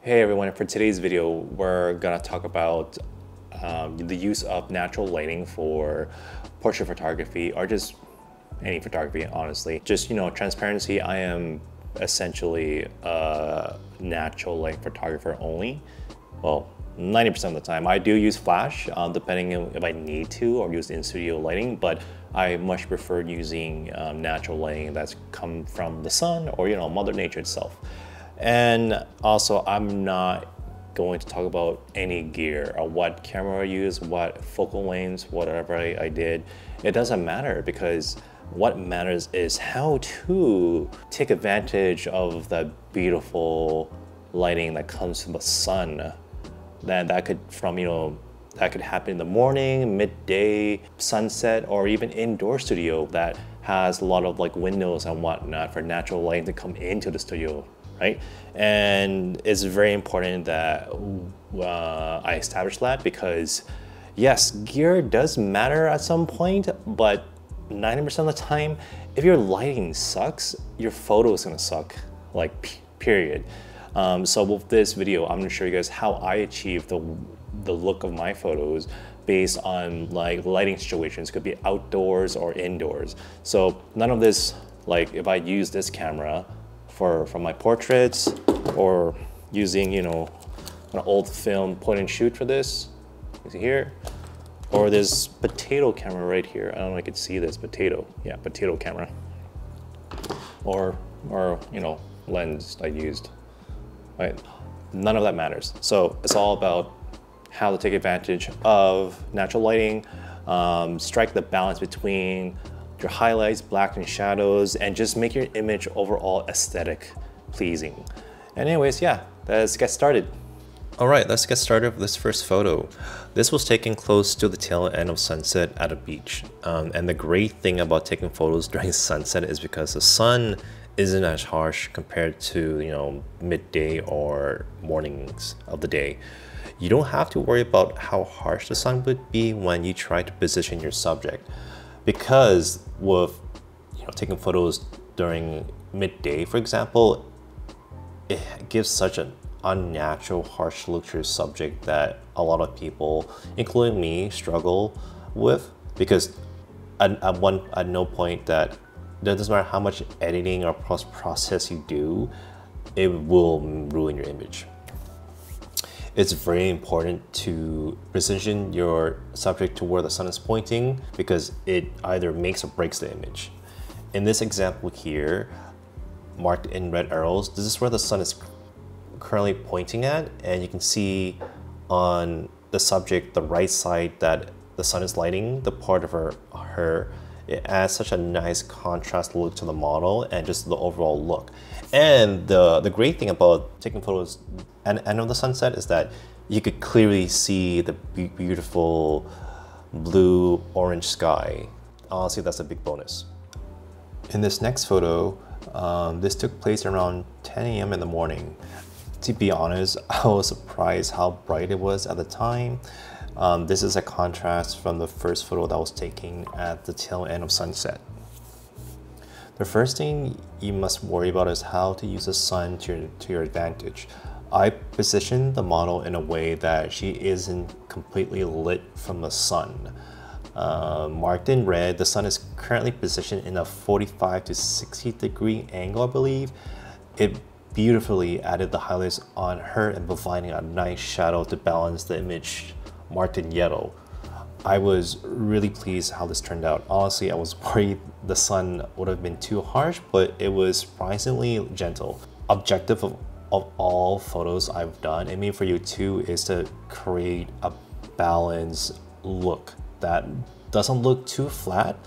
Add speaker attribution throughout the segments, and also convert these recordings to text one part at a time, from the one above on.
Speaker 1: Hey everyone, for today's video, we're gonna talk about the use of natural lighting for portrait photography or just any photography, honestly. Just, transparency, I am essentially a natural light photographer only. Well, 90% of the time. I do use flash, depending on if I need to, or use in-studio lighting, but I much prefer using natural lighting that's come from the sun or, Mother Nature itself. And also, I'm not going to talk about any gear or what camera I use, what focal lengths, whatever I did. It doesn't matter, because what matters is how to take advantage of the beautiful lighting that comes from the sun. That could happen in the morning, midday, sunset, or even indoor studio that has a lot of windows and whatnot for natural light to come into the studio. Right? And it's very important that I establish that, because yes, gear does matter at some point, but 90% of the time, if your lighting sucks, your photo is gonna suck, period. So with this video, I'm gonna show you guys how I achieve the look of my photos based on lighting situations. It could be outdoors or indoors. So none of this, if I use this camera for my portraits, or using an old film point and shoot for this, you see here, or this potato camera right here. I don't know if you can see this potato camera, or lens I used, right? None of that matters. So it's all about how to take advantage of natural lighting, strike the balance between your highlights, black and shadows, and just make your image overall aesthetic pleasing. And anyways, yeah, let's get started. All right, let's get started with this first photo. This was taken close to the tail end of sunset at a beach. And the great thing about taking photos during sunset is because the sun isn't as harsh compared to, midday or mornings of the day. You don't have to worry about how harsh the sun would be when you try to position your subject. Because with taking photos during midday, for example, it gives such an unnatural, harsh look to your subject that a lot of people, including me, struggle with. Because at no point that it doesn't matter how much editing or process you do, it will ruin your image. It's very important to position your subject to where the sun is pointing, because it either makes or breaks the image. In this example here, marked in red arrows, this is where the sun is currently pointing at, and you can see on the subject, the right side, that the sun is lighting the part of her. It adds such a nice contrast look to the model and just the overall look. And the great thing about taking photos at the end of the sunset is that you could clearly see the beautiful blue-orange sky. Honestly, that's a big bonus. In this next photo, this took place around 10 a.m. in the morning. To be honest, I was surprised how bright it was at the time. This is a contrast from the first photo that was taken at the tail end of sunset. The first thing you must worry about is how to use the sun to your advantage. I positioned the model in a way that she isn't completely lit from the sun. Marked in red, the sun is currently positioned in a 45 to 60 degree angle, I believe. It beautifully added the highlights on her and providing a nice shadow to balance the image marked in yellow. I was really pleased how this turned out. Honestly, I was worried the sun would have been too harsh, but it was surprisingly gentle. Objective of all photos I've done, and maybe for you too, is to create a balanced look that doesn't look too flat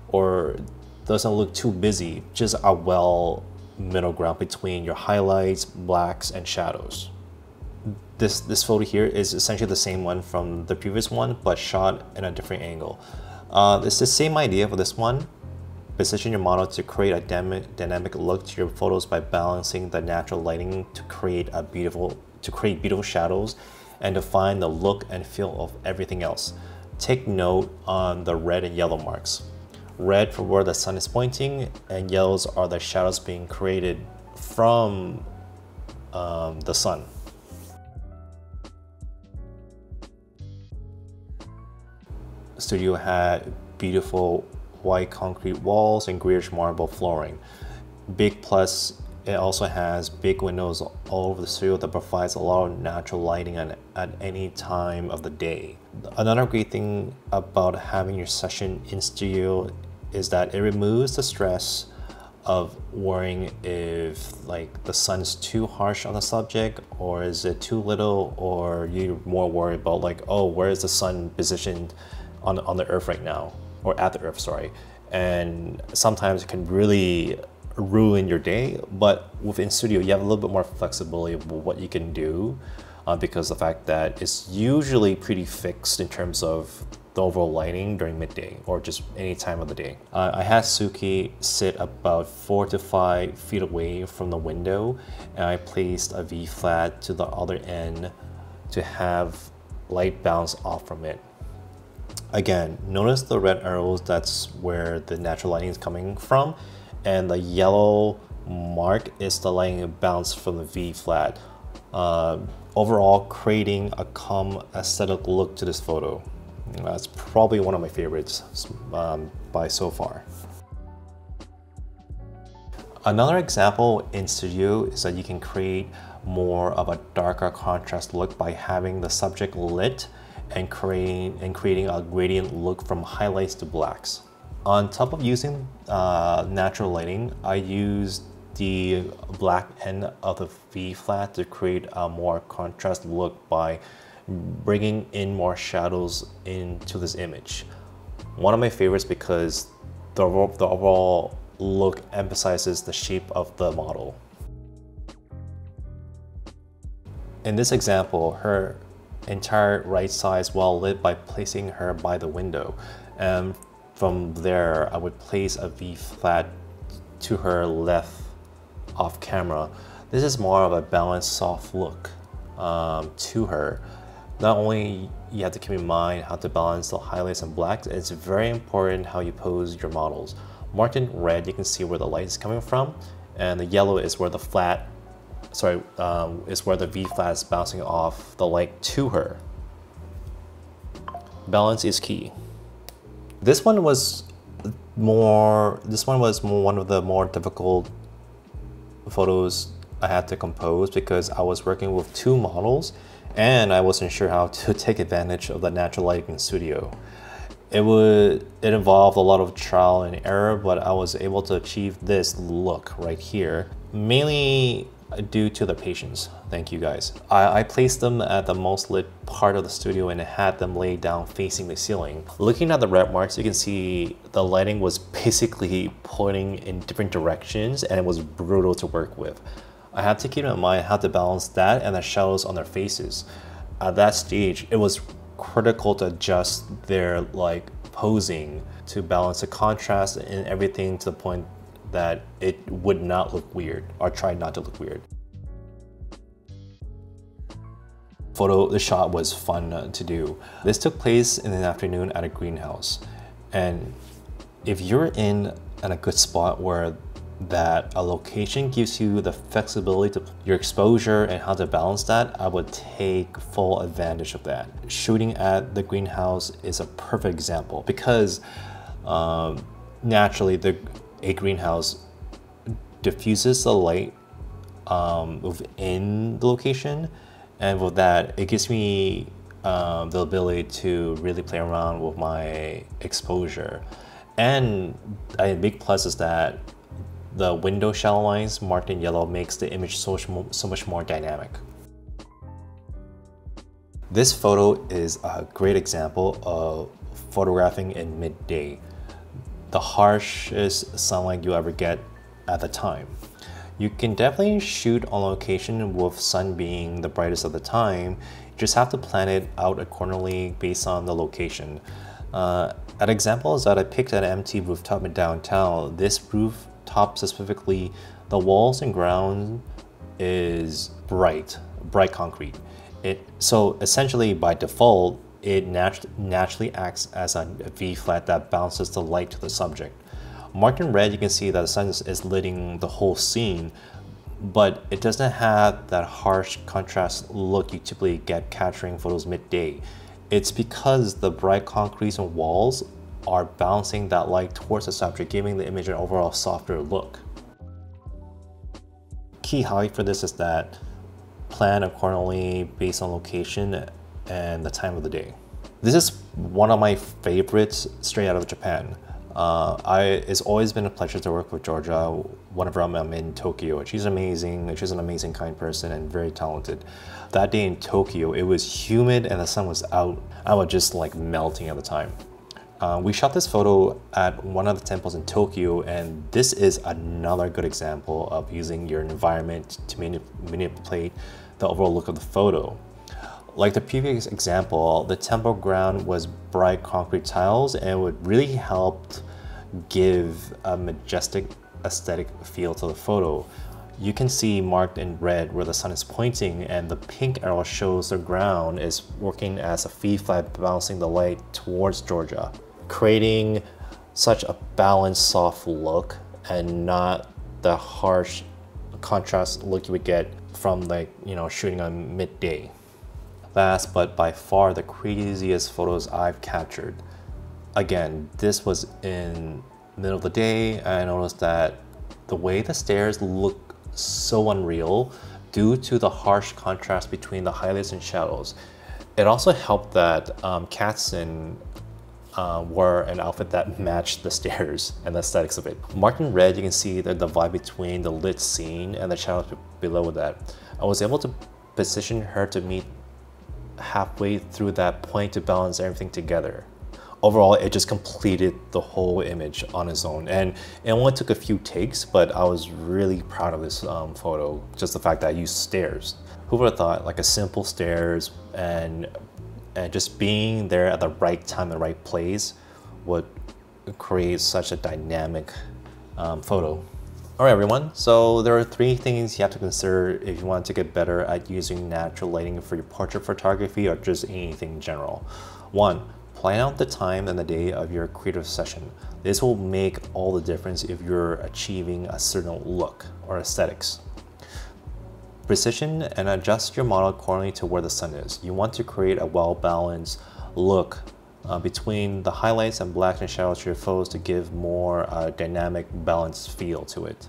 Speaker 1: or doesn't look too busy, just a well middle ground between your highlights, blacks, and shadows. This photo here is essentially the same one from the previous one, but shot in a different angle. It's the same idea for this one. Position your model to create a dynamic look to your photos by balancing the natural lighting to create beautiful shadows and define the look and feel of everything else. Take note on the red and yellow marks. Red for where the sun is pointing, and yellows are the shadows being created from the sun. studio had beautiful white concrete walls and greyish marble flooring. Big plus, it also has big windows all over the studio that provides a lot of natural lighting at any time of the day. Another great thing about having your session in studio is that it removes the stress of worrying if like the sun's too harsh on the subject, or is it too little, or you're more worried about like, oh, where is the sun positioned on the earth right now, or at the earth, sorry. And sometimes it can really ruin your day, but within studio you have a little bit more flexibility of what you can do because of the fact that it's usually pretty fixed in terms of the overall lighting during midday or just any time of the day. I had Suki sit about 4 to 5 feet away from the window, and I placed a V flat to the other end to have light bounce off from it. Again, notice the red arrows, that's where the natural lighting is coming from, and the yellow mark is the lighting bounce from the V flat. Overall, creating a calm aesthetic look to this photo. That's probably one of my favorites by so far. Another example in studio is that you can create more of a darker contrast look by having the subject lit and creating a gradient look from highlights to blacks. On top of using natural lighting, I used the black end of the V flat to create a more contrast look by bringing in more shadows into this image. One of my favorites because the overall look emphasizes the shape of the model. In this example, her entire right side is well lit by placing her by the window, and from there I would place a V flat to her left off camera. This is more of a balanced soft look to her. Not only you have to keep in mind how to balance the highlights and blacks, it's very important how you pose your models. Marked in red, you can see where the light is coming from, and the yellow is where the is where the V flat is bouncing off the light to her. Balance is key. This one was one of the more difficult photos I had to compose because I was working with 2 models and I wasn't sure how to take advantage of the natural lighting in studio. It involved a lot of trial and error, but I was able to achieve this look right here, mainly due to the patience. Thank you guys. I placed them at the most lit part of the studio and had them laid down facing the ceiling. Looking at the red marks, you can see the lighting was basically pointing in different directions and it was brutal to work with. I had to keep in mind how to balance that and the shadows on their faces. At that stage, it was critical to adjust their like posing to balance the contrast and everything to the point that it would not look weird, or try not to look weird. The shot was fun to do. This took place in the afternoon at a greenhouse. And if you're in a good spot where that a location gives you the flexibility to your exposure and how to balance that, I would take full advantage of that. Shooting at the greenhouse is a perfect example because naturally a greenhouse diffuses the light within the location, and with that it gives me the ability to really play around with my exposure. And a big plus is that the window shadow lines marked in yellow makes the image so much more dynamic. This photo is a great example of photographing in midday, the harshest sunlight you ever get at the time. You can definitely shoot on location with sun being the brightest of the time. You just have to plan it out accordingly based on the location. An example is that I picked an empty rooftop in downtown. This rooftop specifically, the walls and ground is bright concrete. So essentially by default, it naturally acts as a V-flat that bounces the light to the subject. Marked in red, you can see that the sun is lighting the whole scene, but it doesn't have that harsh contrast look you typically get capturing photos midday. It's because the bright concretes and walls are bouncing that light towards the subject, giving the image an overall softer look. Key highlight for this is that plan accordingly based on location and the time of the day. This is one of my favorites straight out of Japan. It's always been a pleasure to work with Georgia whenever I'm in Tokyo. She's amazing. She's an amazing, kind person and very talented. That day in Tokyo, it was humid and the sun was out. I was just like melting at the time. We shot this photo at one of the temples in Tokyo, and this is another good example of using your environment to manipulate the overall look of the photo. Like the previous example, the temple ground was bright concrete tiles and it would really help give a majestic aesthetic feel to the photo. You can see marked in red where the sun is pointing, and the pink arrow shows the ground is working as a feed flag bouncing the light towards Georgia, creating such a balanced, soft look and not the harsh contrast look you would get from shooting on midday. Last but by far the craziest photos I've captured. Again, this was in the middle of the day. I noticed that the way the stairs look so unreal due to the harsh contrast between the highlights and shadows. It also helped that Katzen wore an outfit that matched the stairs and the aesthetics of it. Marked in red, you can see the vibe between the lit scene and the shadows below that. I was able to position her to meet halfway through that point to balance everything together. Overall, it just completed the whole image on its own, and it only took a few takes, but I was really proud of this photo. Just the fact that I used stairs. Who would have thought, like a simple stairs and just being there at the right time, the right place would create such a dynamic photo. All right, everyone. So there are 3 things you have to consider if you want to get better at using natural lighting for your portrait photography or just anything in general. 1. Plan out the time and the day of your creative session. This will make all the difference if you're achieving a certain look or aesthetics. Precision and adjust your model accordingly to where the sun is. You want to create a well-balanced look between the highlights and blacks and shadows to your photos to give more dynamic, balanced feel to it.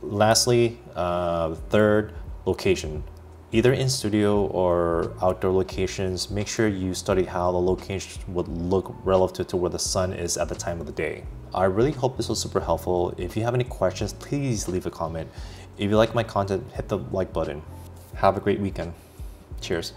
Speaker 1: Lastly, 3rd, location. Either in studio or outdoor locations, make sure you study how the location would look relative to where the sun is at the time of the day. I really hope this was super helpful. If you have any questions, please leave a comment. If you like my content, hit the like button. Have a great weekend. Cheers.